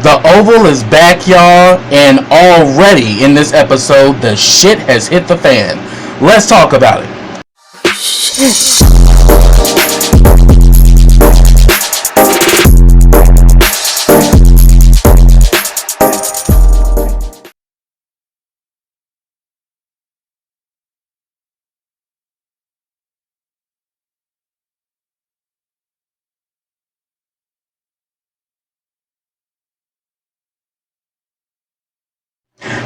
The Oval is back, y'all, and already in this episode, the shit has hit the fan. Let's talk about it.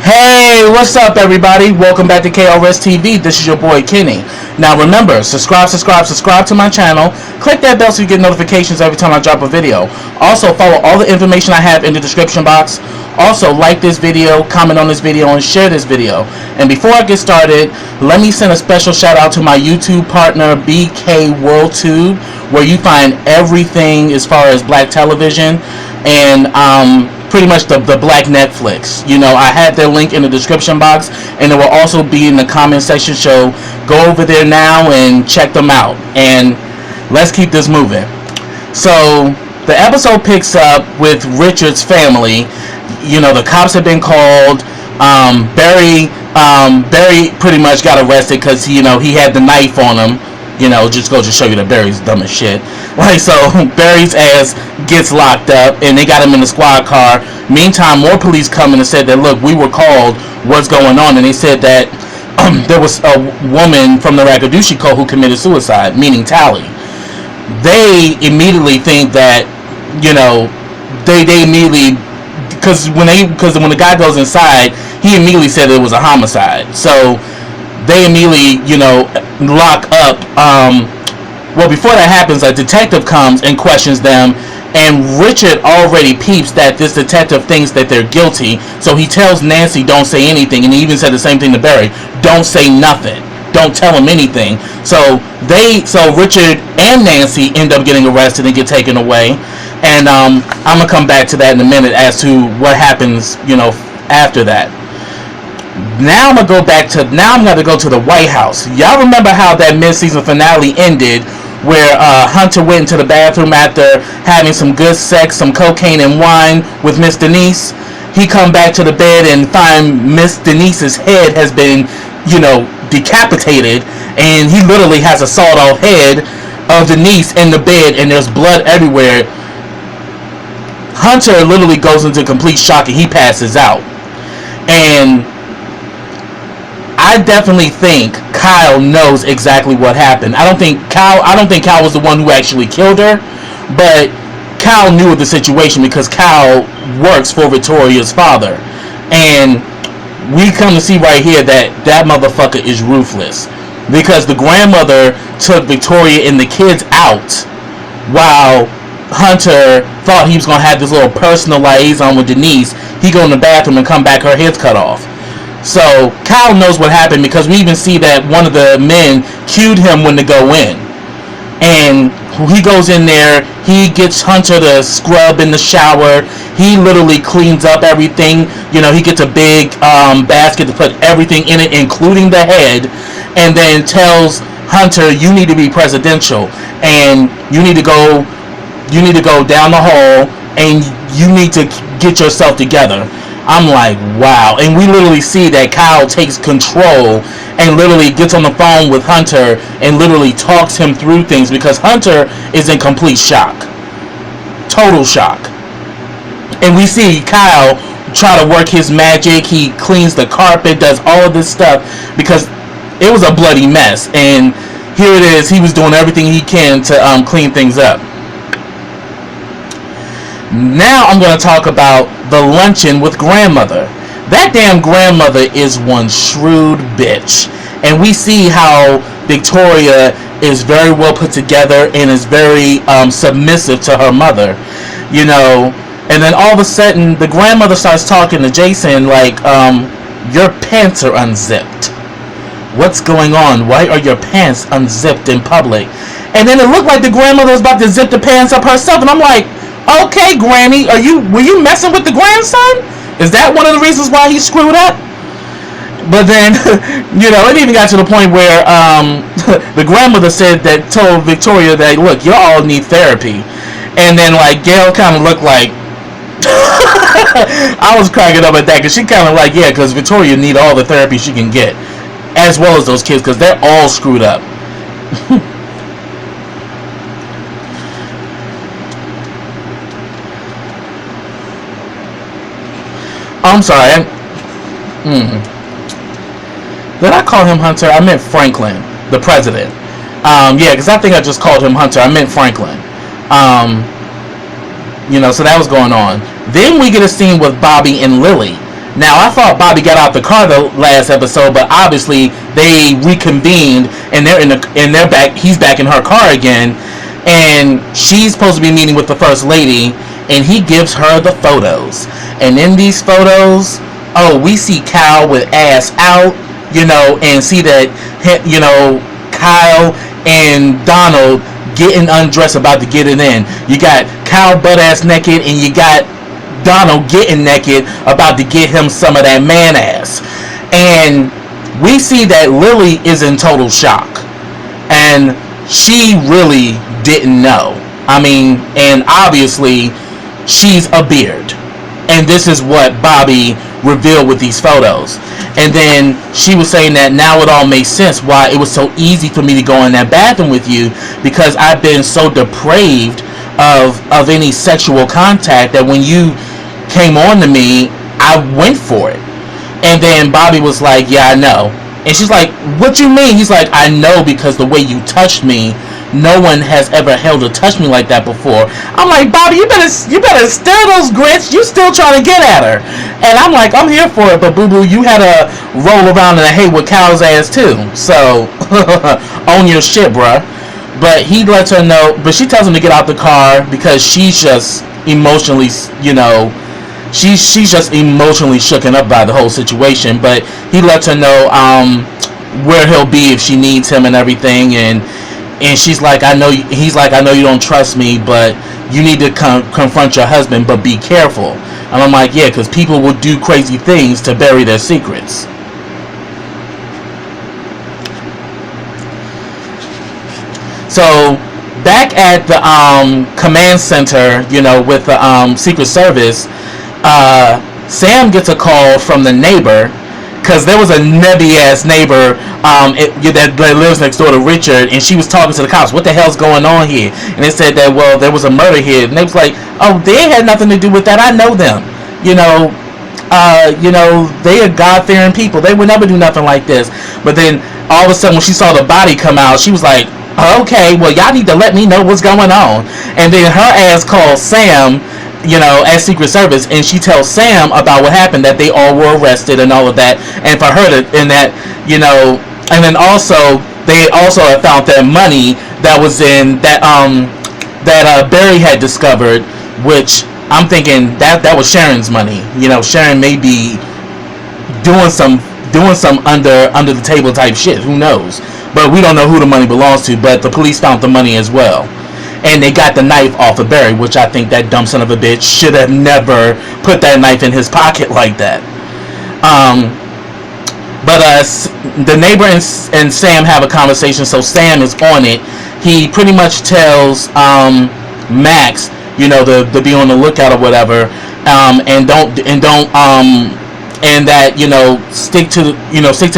Hey, what's up, everybody? Welcome back to KRSTV. This is your boy Kenny. Now remember, subscribe to my channel. Click that bell so you get notifications every time I drop a video. Also, follow all the information I have in the description box. Also, like this video, comment on this video, and share this video. And before I get started, let me send a special shout out to my YouTube partner, BK WorldTube, where you find everything as far as black television and pretty much the black Netflix. You know, I had their link in the description box, and it will also be in the comment section, so go over there now and check them out, and let's keep this moving. So the episode picks up with Richard's family. You know, the cops have been called. Barry pretty much got arrested because he had the knife on him. You know, just goes to show you that Barry's dumb as shit. Like, so Barry's ass gets locked up, and they got him in the squad car. Meantime, more police come in and said that, look, we were called, what's going on? And they said that there was a woman from the Ragadushi cult who committed suicide, meaning Tally. They immediately think that, you know, they immediately, because when the guy goes inside, he immediately said it was a homicide. So they immediately, you know, lock up. Well, before that happens, a detective comes and questions them, and Richard already peeps that this detective thinks that they're guilty, so he tells Nancy, don't say anything, and he even said the same thing to Barry, don't say nothing, don't tell him anything. So Richard and Nancy end up getting arrested and get taken away, and I'm gonna come back to that in a minute as to what happens, you know, after that. Now I'm gonna go to the White House. Y'all remember how that mid-season finale ended, where Hunter went into the bathroom after having some good sex, some cocaine and wine with Miss Denise. He come back to the bed and find Miss Denise's head has been, you know, decapitated, and he literally has a sawed-off head of Denise in the bed, and there's blood everywhere. Hunter literally goes into complete shock and he passes out. And I definitely think Kyle knows exactly what happened. I don't think Kyle was the one who actually killed her, but Kyle knew of the situation because Kyle works for Victoria's father. And we come to see right here that motherfucker is ruthless, because the grandmother took Victoria and the kids out while Hunter thought he was going to have this little personal liaison with Denise. He go in the bathroom and come back, her head's cut off. So Kyle knows what happened, because we even see that one of the men cued him when to go in, and he goes in there, he gets Hunter to scrub in the shower, he literally cleans up everything, you know, he gets a big basket to put everything in it, including the head, and then tells Hunter, you need to be presidential, and you need to go down the hall, and you need to get yourself together. I'm like, wow. And we literally see that Kyle takes control and literally gets on the phone with Hunter and literally talks him through things, because Hunter is in complete shock. Total shock. And we see Kyle try to work his magic. He cleans the carpet, does all of this stuff, because it was a bloody mess. And here it is, he was doing everything he can to clean things up. Now I'm going to talk about the luncheon with grandmother. That damn grandmother is one shrewd bitch. And we see how Victoria is very well put together and is very submissive to her mother. You know, and then all of a sudden the grandmother starts talking to Jason like, your pants are unzipped. What's going on? Why are your pants unzipped in public? And then it looked like the grandmother was about to zip the pants up herself, and I'm like, okay, Granny, were you messing with the grandson? Is that one of the reasons why he screwed up? But then, you know, it even got to the point where the grandmother told Victoria that, look, y'all need therapy. And then, like, Gail kind of looked like, I was cracking up at that because she kind of like, yeah, because Victoria need all the therapy she can get, as well as those kids, because they're all screwed up. I'm sorry. Did I call him Hunter? I meant Franklin, the president. Yeah, because I think I just called him Hunter. I meant Franklin. So that was going on. Then we get a scene with Bobby and Lily. Now, I thought Bobby got out the car the last episode, but obviously they reconvened and they're back. He's back in her car again, and she's supposed to be meeting with the first lady, and he gives her the photos. And in these photos, we see Kyle with ass out, and see that, Kyle and Donald getting undressed, about to get it in. You got Kyle butt ass naked, and you got Donald getting naked, about to get him some of that man ass. And we see that Lily is in total shock, and she really didn't know. I mean, and obviously she's a beard, and this is what Bobby revealed with these photos. And then she was saying that now it all makes sense why it was so easy for me to go in that bathroom with you, because I've been so depraved of any sexual contact that when you came on to me, I went for it. And then Bobby was like, yeah, I know. And she's like, what you mean? He's like, I know, because the way you touched me, no one has ever held or touched me like that before. I'm like, Bobby, you better stir those grits. You still trying to get at her. And I'm like, I'm here for it, but boo-boo, you had to roll around in a hay with Cal's ass too. So own your shit, bruh. But he lets her know, but she tells him to get out the car because she's just emotionally, she's just emotionally shooken up by the whole situation. But he lets her know where he'll be if she needs him and everything. And she's like, he's like, I know you don't trust me, but you need to confront your husband, but be careful. And I'm like, yeah, because people will do crazy things to bury their secrets. So back at the command center, with the Secret Service, Sam gets a call from the neighbor, because there was a nebby ass neighbor that lives next door to Richard, and she was talking to the cops. What the hell's going on here? And they said that, well, there was a murder here. And they was like, oh, they had nothing to do with that. I know them. They are God-fearing people. They would never do nothing like this. But then all of a sudden, when she saw the body come out, she was like, okay, well, y'all need to let me know what's going on. And then her ass called Sam, as Secret Service, and she tells Sam about what happened, that they all were arrested and all of that, and for her to, and that, and then also, they also have found that money that was in, that Barry had discovered, which I'm thinking that was Sharon's money. Sharon may be doing some under the table type shit, who knows, but we don't know who the money belongs to, but the police found the money as well. And they got the knife off of Barry, which I think that dumb son of a bitch should have never put that knife in his pocket like that. But the neighbor and Sam have a conversation, so Sam is on it. He pretty much tells Max, to be on the lookout or whatever, and stick to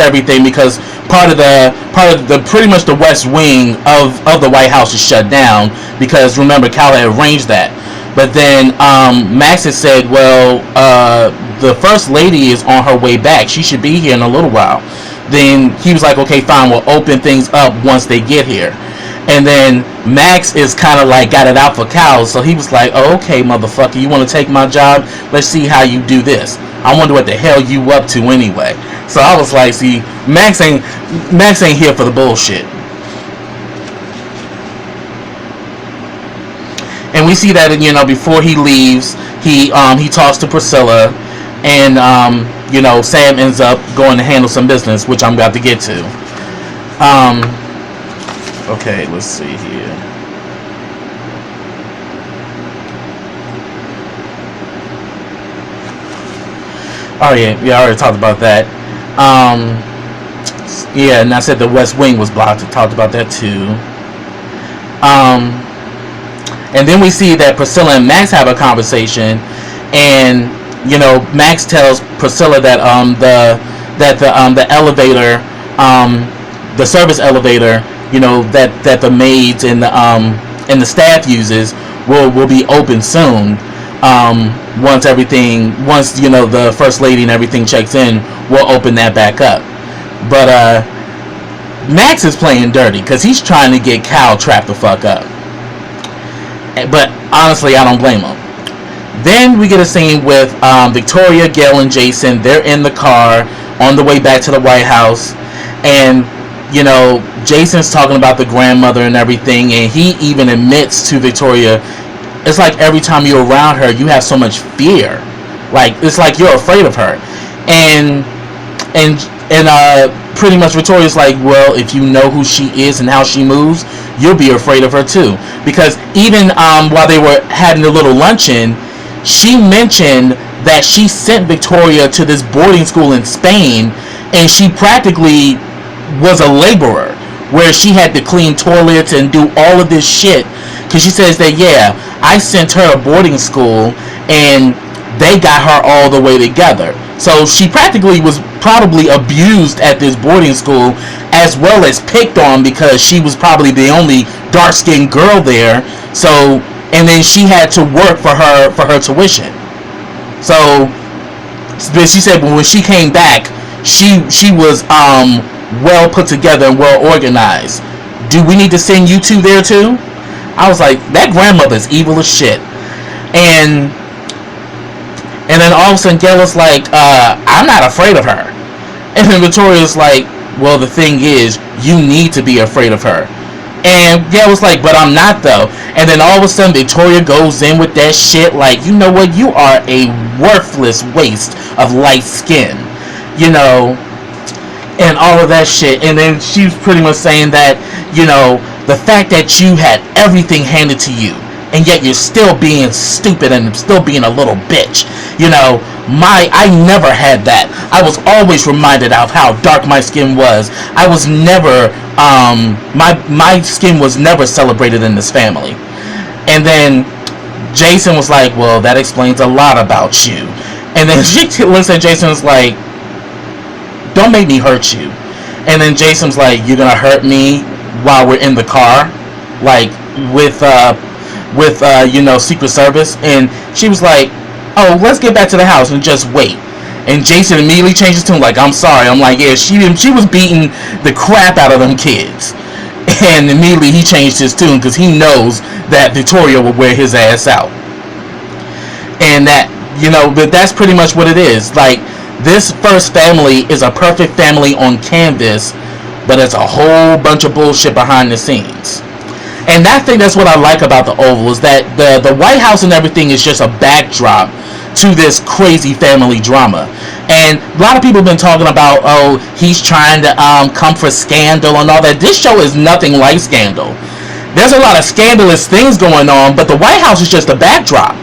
everything, because part of the pretty much the West Wing of the White House is shut down, because remember, Cal had arranged that. But then Max had said, well, the first lady is on her way back. She should be here in a little while. Then he was like, okay, fine, we'll open things up once they get here. And then Max is kind of like got it out for Cal, so he was like, oh, okay, motherfucker, you want to take my job? Let's see how you do this. I wonder what the hell you up to anyway. So I was like, see, Max ain't here for the bullshit. And we see that, before he leaves, he talks to Priscilla, and Sam ends up going to handle some business, which I'm about to get to. Okay, let's see here. Oh yeah, I already talked about that. Yeah, and I said the West Wing was blocked. I talked about that too. And then we see that Priscilla and Max have a conversation, and Max tells Priscilla that the elevator, the service elevator, that the maids and the staff uses will be open soon. Once the first lady and everything checks in, we'll open that back up. But Max is playing dirty because he's trying to get Cal trapped the fuck up. But honestly, I don't blame him. Then we get a scene with Victoria, Gail, and Jason. They're in the car on the way back to the White House, and Jason's talking about the grandmother and everything, and he even admits to Victoria, it's like every time you're around her, you have so much fear. Like, it's like you're afraid of her. And pretty much Victoria's like, well, if you know who she is and how she moves, you'll be afraid of her too. Because even while they were having a little luncheon, she mentioned that she sent Victoria to this boarding school in Spain, and she practically was a laborer, where she had to clean toilets and do all of this shit. Because she says that, yeah, I sent her to boarding school and they got her all the way together. So she practically was probably abused at this boarding school, as well as picked on, because she was probably the only dark-skinned girl there. So, and then she had to work for her tuition. So, but she said when she came back, she was well put together and well organized. Do we need to send you two there too? I was like, that grandmother's evil as shit. And then all of a sudden Gail was like, I'm not afraid of her. And then Victoria's like, well, the thing is, you need to be afraid of her. And Gail was like, but I'm not though. And then all of a sudden Victoria goes in with that shit like, you know what, you are a worthless waste of light skin, and all of that shit. And then she's pretty much saying that, the fact that you had everything handed to you, and yet you're still being stupid and still being a little bitch. I never had that. I was always reminded of how dark my skin was. I was never, my skin was never celebrated in this family. And then Jason was like, well, that explains a lot about you. And then she looks at Jason and is like, don't make me hurt you. And then Jason's like, you're gonna hurt me while we're in the car, like with Secret Service? And she was like, oh, let's get back to the house and just wait. And Jason immediately changes tune like, I'm sorry. I'm like, yeah, she was beating the crap out of them kids. And immediately he changed his tune because he knows that Victoria will wear his ass out. And that, but that's pretty much what it is. Like, this first family is a perfect family on canvas, but it's a whole bunch of bullshit behind the scenes. And I think that's what I like about the Oval, is that the White House and everything is just a backdrop to this crazy family drama. And a lot of people have been talking about, oh, he's trying to come for Scandal and all that. This show is nothing like Scandal. There's a lot of scandalous things going on, but the White House is just a backdrop.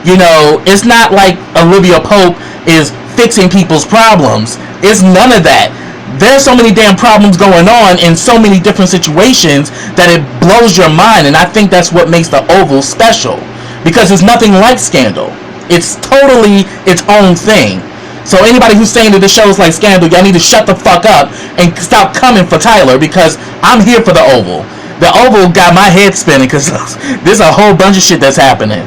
It's not like Olivia Pope is fixing people's problems. It's none of that. There's so many damn problems going on in so many different situations that it blows your mind. And I think that's what makes the Oval special, because it's nothing like Scandal. It's totally its own thing. So anybody who's saying that the show is like Scandal, y'all need to shut the fuck up and stop coming for Tyler, because I'm here for the Oval. The Oval got my head spinning because there's a whole bunch of shit that's happening.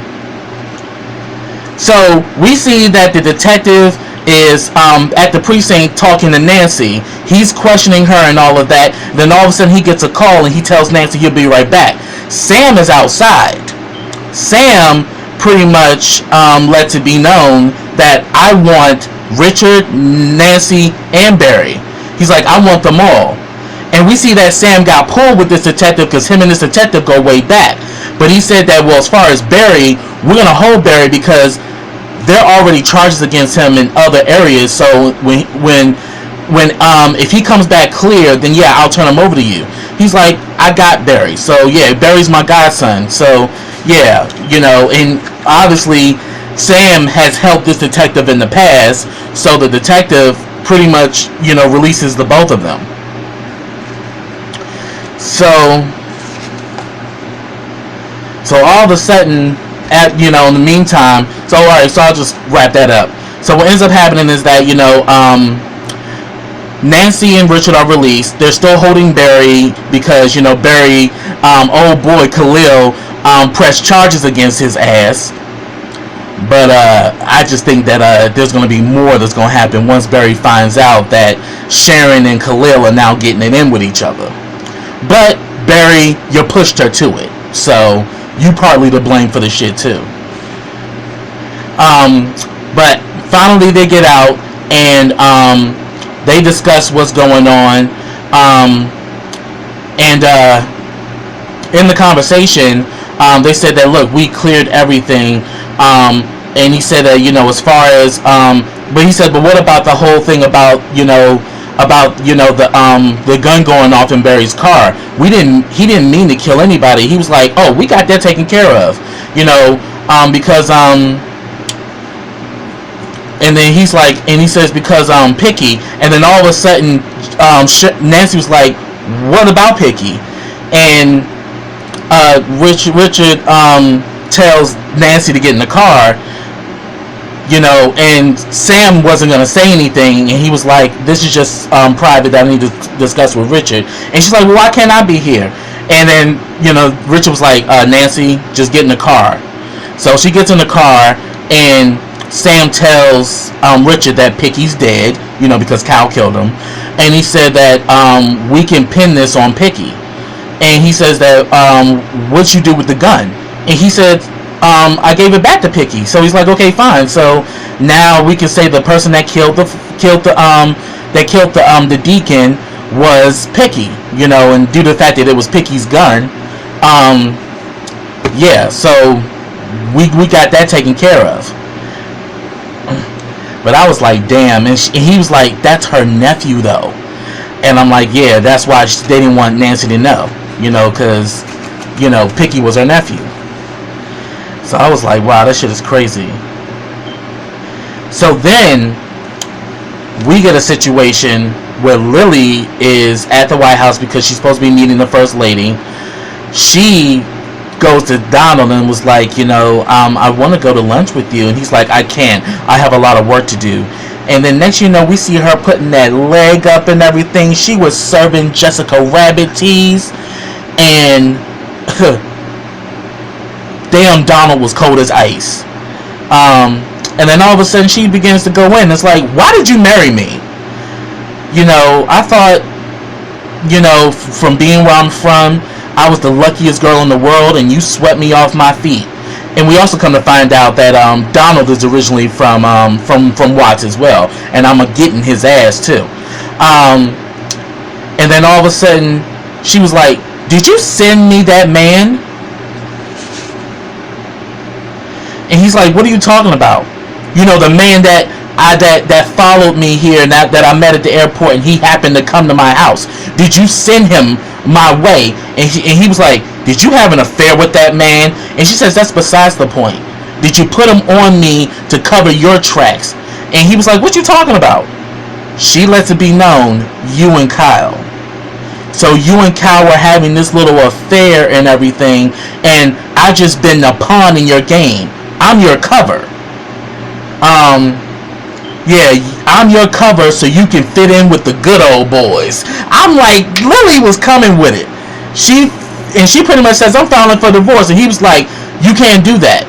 So we see that the detective is at the precinct talking to Nancy. He's questioning her and all of that. Then all of a sudden he gets a call and he tells Nancy he'll be right back. Sam is outside. Sam pretty much lets it be known that I want Richard, Nancy, and Barry. He's like, I want them all. And we see that Sam got pulled with this detective because him and this detective go way back. But he said that, well, as far as Barry, we're going to hold Barry because there are already charges against him in other areas. So when if he comes back clear, then yeah, I'll turn him over to you. He's like, I got Barry. So yeah, Barry's my godson. So yeah, and obviously Sam has helped this detective in the past. So the detective pretty much, releases the both of them. So all of a sudden, in the meantime, so alright, so I'll just wrap that up. So what ends up happening is that, Nancy and Richard are released. They're still holding Barry because, Barry, old boy Khalil, pressed charges against his ass. But I just think that there's going to be more that's going to happen once Barry finds out that Sharon and Khalil are now getting it in with each other. But Barry, you pushed her to it, so you partly to blame for the shit too. But finally they get out and they discuss what's going on, and in the conversation, they said that, look, we cleared everything, and he said that, as far as, but he said, but what about the whole thing about, the gun going off in Barry's car? He didn't mean to kill anybody. He was like, oh, we got that taken care of, because, and then he's like, and he says, because Picky, and then all of a sudden Nancy was like, what about Picky? And Richard tells Nancy to get in the car, and Sam wasn't going to say anything, and he was like, this is just private that I need to discuss with Richard. And she's like, well, why can't I be here? And then Richard was like, Nancy, just get in the car. So she gets in the car, and Sam tells Richard that Picky's dead, because Cal killed him. And he said that we can pin this on Picky. And he says that, what'd you do with the gun? And he said, I gave it back to Picky. So he's like, okay, fine. So now we can say the person that killed the deacon was Picky, and due to the fact that it was Picky's gun, yeah, so we got that taken care of. But I was like, damn. And he was like, that's her nephew, though. And I'm like, yeah, that's why they didn't want Nancy to know. Because, Picky was her nephew. So I was like, wow, that shit is crazy. So then, we get a situation where Lily is at the White House because she's supposed to be meeting the First Lady. She goes to Donald and was like, I want to go to lunch with you. And he's like, I can't. I have a lot of work to do. And then next we see her putting that leg up and everything. She was serving Jessica Rabbit teas. And damn, Donald was cold as ice. And then all of a sudden she begins to go in. It's like, why did you marry me? I thought, from being where I'm from, I was the luckiest girl in the world, and you swept me off my feet. And we also come to find out that Donald is originally from Watts as well, and I'm getting his ass too. And then all of a sudden, she was like, "Did you send me that man?" And he's like, "What are you talking about? The man that followed me here, and that I met at the airport, and he happened to come to my house. Did you send him my way?" And he was like, "Did you have an affair with that man?" And she says, "That's besides the point. Did you put him on me to cover your tracks?" And he was like, "What you talking about?" She lets it be known, you and Kyle. So you and Kyle were having this little affair and everything, and I just been the pawn in your game. I'm your cover. Yeah, I'm your cover so you can fit in with the good old boys. I'm like, Lily was coming with it. She pretty much says, "I'm filing for divorce." And he was like, "You can't do that."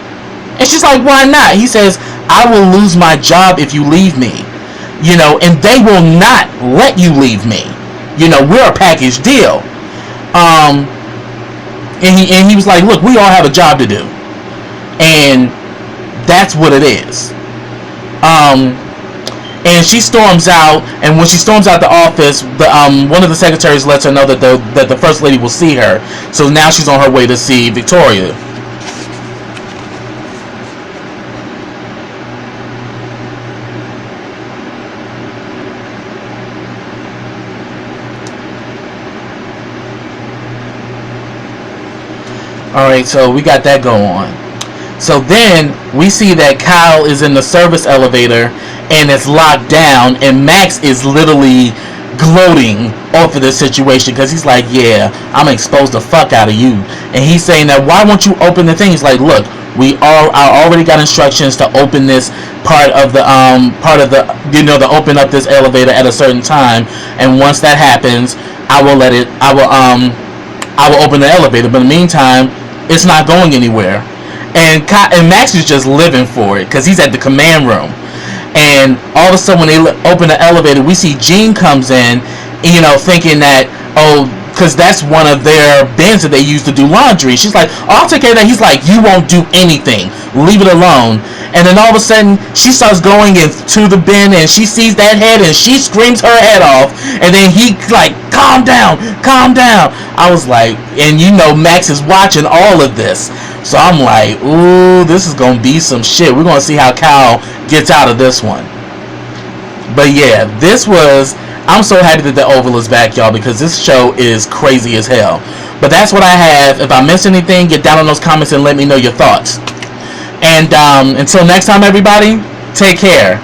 And she's like, "Why not?" He says, "I will lose my job if you leave me. And they will not let you leave me. We're a package deal." And he was like, "Look, we all have a job to do." And that's what it is. And she storms out, and when she storms out the office, one of the secretaries lets her know that the First Lady will see her. So now she's on her way to see Victoria. Alright, so we got that going on. So then we see that Kyle is in the service elevator and it's locked down, and Max is literally gloating off of this situation because he's like, "Yeah, I'm gonna expose the fuck out of you." And he's saying that, "Why won't you open the thing?" He's like, "Look, I already got instructions to open this part of the to open up this elevator at a certain time, and once that happens, I will open the elevator. But in the meantime, it's not going anywhere, and Max is just living for it because he's at the command room. And all of a sudden, when they open the elevator, we see Jean comes in, thinking that, because that's one of their bins that they use to do laundry. She's like, I'll take care of that. He's like, you won't do anything. Leave it alone. And then all of a sudden, she starts going into the bin, and she sees that head, and she screams her head off. And then he like, calm down, calm down. I was like, and Max is watching all of this. So I'm like, ooh, this is going to be some shit. We're going to see how Cal gets out of this one. But yeah, I'm so happy that the Oval is back, y'all, because this show is crazy as hell. But that's what I have. If I missed anything, get down in those comments and let me know your thoughts. And until next time, everybody, take care.